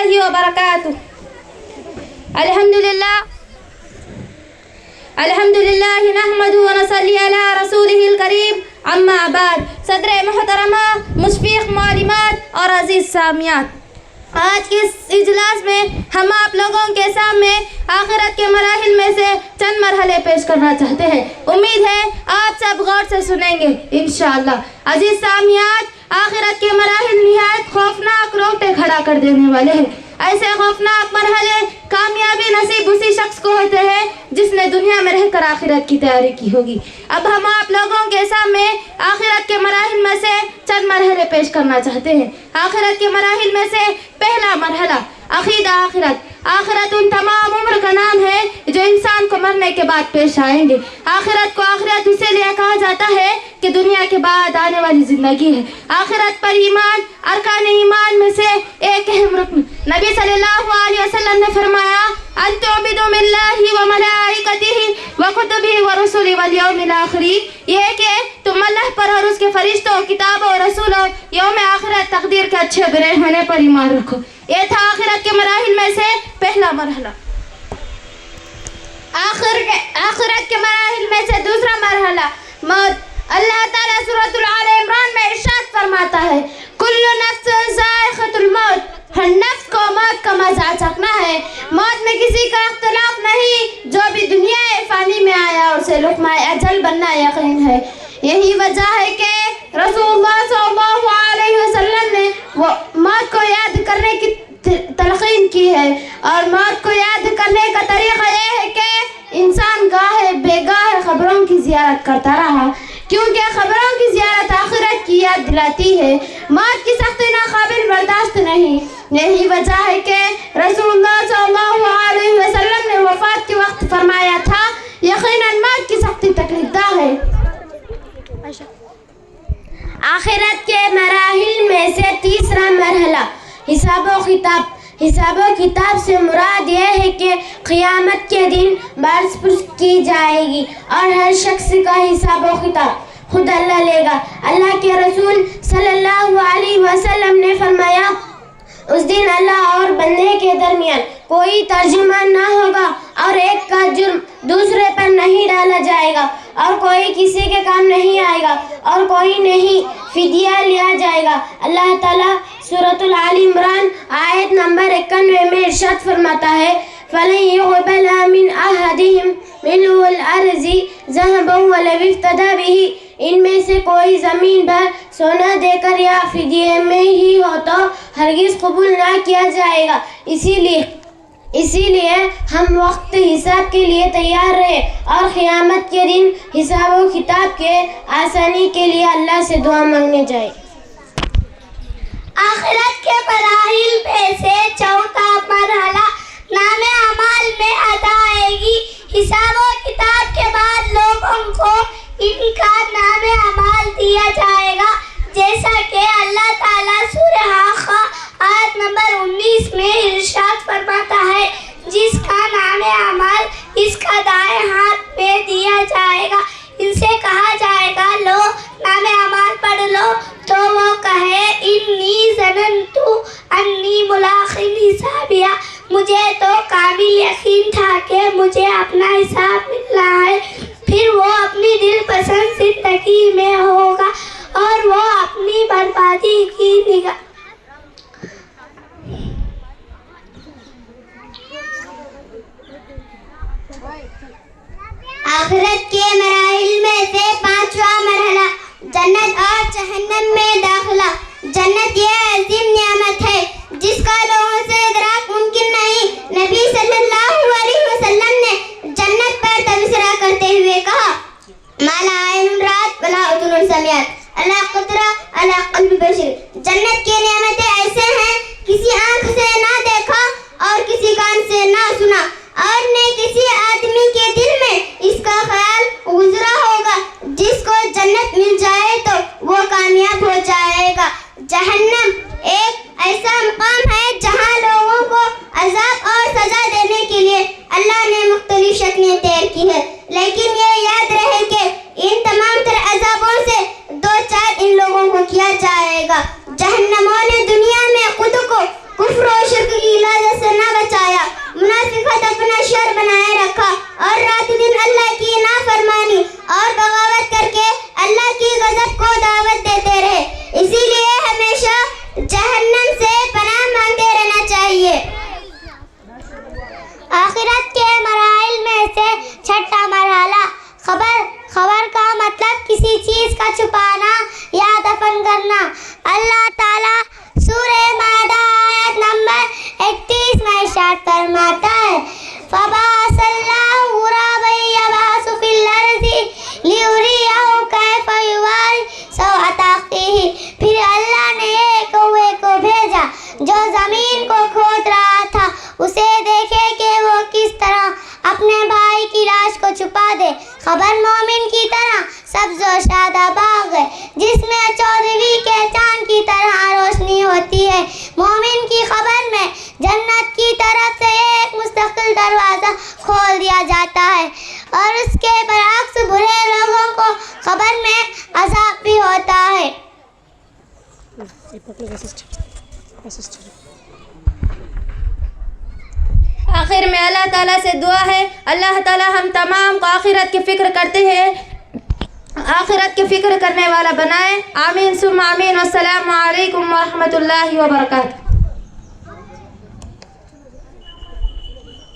الله وبركاته. الحمد لله نحمده ونصلي على رسوله الكريم. اما بعد. صدر محترمہ، مشفق معلومات اور عزیز سامعات، آج کے اس اجلاس میں ہم آپ لوگوں کے سامنے آخرت کے مراحل میں سے چند مرحلے پیش کرنا چاہتے ہیں. امید ہے آپ سب غور سے سنیں گے انشاءاللہ. عزیز سامعات، آخرت کے مراحل نہایت خوفناک رونگٹے کھڑا کر دینے والے ہیں. ایسے خوفناک مرحلے کامیابی نصیب اسی شخص کو ہوتے ہیں جس نے دنیا میں رہ کر آخرت کی تیاری کی ہوگی. اب ہم آپ لوگوں کے سامنے آخرت کے مراحل میں سے چند مرحلے پیش کرنا چاہتے ہیں. آخرت کے مراحل میں سے پہلا مرحلہ عقیدہ آخرت. آخرت ان تمام عمر کا نام ہے جو انسان کو مرنے کے بعد پیش آئیں گے. آخرت کو آخرت اسی لیے کہا جاتا ہے کہ دنیا کے بعد آنے والی زندگی ہے. آخرت پر ایمان ارکان ایمان میں سے ایک اہم رکن. نبی صلی اللہ علیہ وسلم نے فرمایا ان تعبدوا باللہ وملائکتہ وکتبہ ورسلہ والیوم الآخر، یہ کہ تم اللہ پر اور اس کے فرشتوں، کتابوں، رسولوں، یوم آخرت، تقدیر کے اچھے برے ہونے پر ایمان رکھو. یہ تھا آخرت کے مراحل میں سے پہلا مرحلہ. آخرت کے مراحل میں سے دوسرا مرحلہ موت. اللہ تعالیٰ سورۃ آل عمران میں ارشاد فرماتا ہے کل نفس ذائقۃ الموت، ہر نفس کو موت کا مزہ چکھنا ہے. موت میں کسی کا اختلاف نہیں. جو بھی دنیا فانی میں آیا اسے لقمہ اجل بننا یقین ہے. یہی وجہ ہے کہ رسول اللہ صلی اللہ علیہ وسلم نے موت کو یاد کرنے کی تلقین کی ہے. اور موت کو یاد کرنے کا طریقہ یہ ہے کہ انسان گاہے بے گاہے قبروں کی زیارت کرتا رہا، کیونکہ قبروں کی زیارت آخرت کی یاد دلاتی ہے. موت کی سختی ناقابل برداشت نہیں. یہی وجہ ہے کہ رسول اللہ صلی اللہ علیہ وسلم نے وفات کے وقت فرمایا تھا یقیناً موت کی سختی تکلیف دہ ہے. آخرت کے مراحل میں سے تیسرا مرحلہ حساب و کتاب. حساب و کتاب سے مراد یہ ہے کہ قیامت کے دن بحث پرس کی جائے گی اور ہر شخص کا حساب و کتاب خود اللہ لے گا. اللہ کے رسول صلی اللہ علیہ وسلم نے فرمایا اس دن اللہ اور بندے کے درمیان کوئی ترجمان نہ ہوگا اور ایک کا جرم دوسرے پر نہیں ڈالا جائے گا اور کوئی کسی کے کام نہیں آئے گا اور کوئی نہیں فدیہ لیا جائے گا. اللہ تعالیٰ سورۃ آل عمران آیت نمبر 91 میں ارشاد فرماتا ہے فَلَنْ يُقْبَلَ مِنْ أَحَدِهِمْ مِلْءُ الْأَرْضِ ذَهَبًا وَلَوِ افْتَدَىٰ بِهِ. ان میں سے کوئی زمین پر سونا دے کر یا فدیے میں ہی ہو تو ہرگز قبول نہ کیا جائے گا. اسی لیے ہم وقت حساب کے لیے تیار رہے اور قیامت کے دن حساب و کتاب کے آسانی کے لیے اللہ سے دعا مانگنے جائے. آخرت کے مراحل میں سے چوتھا مرحلہ نام اعمال میں ادا آئے گی. حساب و کتاب کے بعد لوگوں کو ان کا نام اعمال دیا جائے گا، جیسا کہ اللہ تعالیٰ سورہ حاقہ آیت نمبر 19 میں ارشاد فرماتا ہے جس کا نام اعمال اس کا دائیں ہاتھ میں دیا جائے گا. ان سے کہا جائے گا لو نام اعمال پڑھ لو، تو وہ کہے انی ظننت انی ملاق حسابیہ، مجھے تو کامل یقین تھا کہ مجھے اپنا حساب ملنا ہے. پھر وہ اپنی دل پسند زندگی میں ہوگا اور وہ اپنی بربادی کی نگاہ. آخرت کے مراحل میں سے پانچواں مرحلہ جنت اور جہنم میں داخلہ. جنت یہ عظیم نعمت ہے جس کا لوگوں سے ادراک ممکن نہیں. نبی صلی اللہ علیہ وسلم نے جنت پر تبصرہ کرتے ہوئے کہا ما لا عین رأت ولا اذن سمعت الا خطر علی قلب بشر. جنت کی نعمتیں ایسے ہیں کسی آنکھ سے نہ دیکھا اور کسی کان سے نہ سنا اور نہ کسی آدمی کے دل میں اس کا خیال گزرا ہوگا. جس کو جنت مل جائے تو وہ کامیاب ہو جائے گا. جہنم ایک ایسا مقام ہے جہاں لوگوں کو عذاب اور سزا دینے کے لیے اللہ نے مختلف شکلیں تیار کی ہیں، لیکن یہ یاد رہے کہ ان تمام تر عذابوں سے دو چار ان لوگوں کو کیا جائے گا. جہنمیوں نے دنیا میں خود کو کفر و شرک کی صفت اپنا شر بنائے رکھا اور رات دن اللہ کی نافرمانی اور بغاوت کر کے اللہ کی غضب کو دعوت دیتے رہے. اسی لیے ہمیشہ جہنم سے پناہ مانگتے رہنا چاہیے. آخرت کے مراحل میں سے چھٹا مرحلہ خبر کا مطلب کسی چیز کا چھپانا یا دفن کرنا. اللہ تعالیٰ سورہ مائدہ آیت نمبر 31 میں ارشاد فرماتا ہے فَبَعَثَ اللَّهُ غُرَابًا يَبْحَثُ فِي الْأَرْضِ لِيُرِيَهُ كَيْفَ يُوَارِي سَوْءَةَ أَخِيهِ. پھر اللہ نے ایک کوے کو بھیجا جو زمین کو کھود رہا تھا اسے دیکھے کہ وہ کس طرح اپنے بھائی کی لاش کو چھپا دے. خبر مومن کی طرح سبز و شادہ باغ ہے جس میں 14ویں کے چاند کی طرح روشنی ہوتی ہے. مومن کی خبر میں جنت کی طرف سے ایک مستقل دروازہ کھول دیا جاتا ہے اور اس کے برعکس برے لوگوں کو خبر میں عذاب بھی ہوتا ہے. آخر میں اللہ تعالیٰ سے دعا ہے اللہ تعالیٰ ہم تمام کو آخرت کی فکر کرتے ہیں آخرت کی فکر کرنے والا بنائے. آمین ثم آمین. والسلام علیکم ورحمۃ اللہ وبرکاتہ.